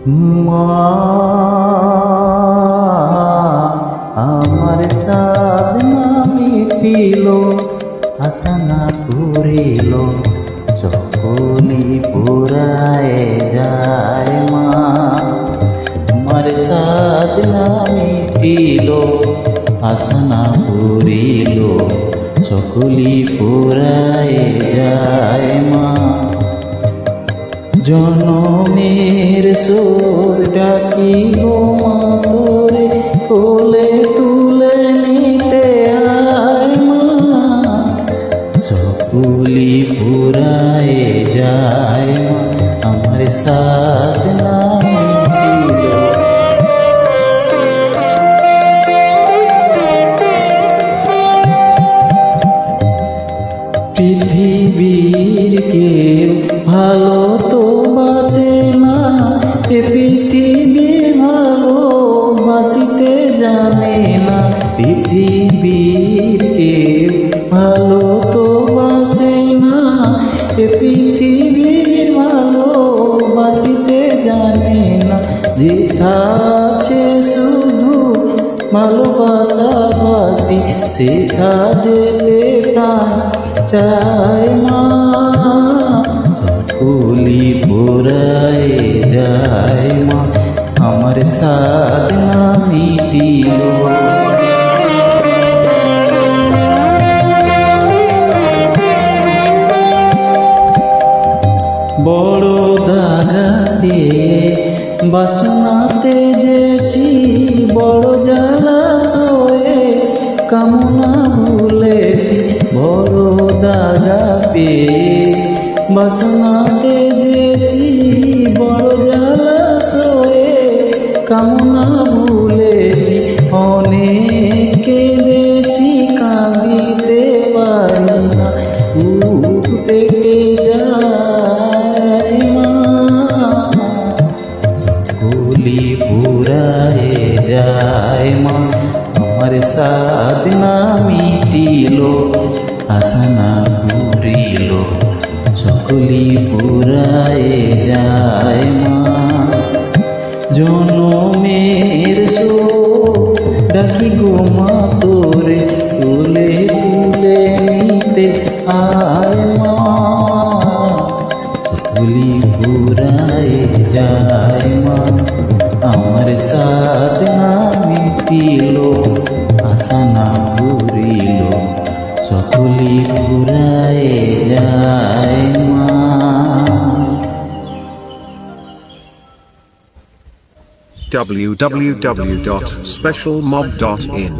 মা আমার সাধনা মিটিল, আশা না করিল, চকলি পুরায় যায় মা। আমার সাধনা মিটিল, আশা না করিল, চকলি পুরায় যায় মা। জনমের সুর ডাকি গো মা তোরে, কোলে তুলে নিতে আয় মা। চকলি পুরায় যায় মা, আমার সাধনা মিটিল। পৃথিবীর কেউ ভালো তো বাসে না, এ পৃথিবী ভালো বাসিতে জানে না। পৃথিবীর কেউ ভালো তো বাসে না, এ পৃথিবীর ভালো বাসিতে জানে না। যেথা আছে শুধু ভালোবাসাবাসি, সেথা যেতে প্রাণ চায় মা। চকলি পুরায় যায় মা, আমার সাধনা মিটিল। বড় দাগা পেয়ে বাসনাতে যেছি, বড় জলাশয়ে কামনা ভুলেছি। বড় দাগা পেয়ে বাসনাতে যেছি, বড় জলাশয়ে কামনা ভুলেছি। অনেক কেঁদেছি, কাঁদিতে পারি না, বুক পেটে যায় মা। চকলি পুরায় যায় মা, আমার সাধনা মিটিল, আশা না ঘুরিল, চকলি পুরায় যায় মা। জনমের শোক ডাকি গো মা তোরে, কোলে তুলে নিতে আয় মা। চকলি পুরায় যায় মা, আমার সাধনা মিটিল, আশা না ঘুরিল, চকলি পুরায় যায় মা। www.specialmob.in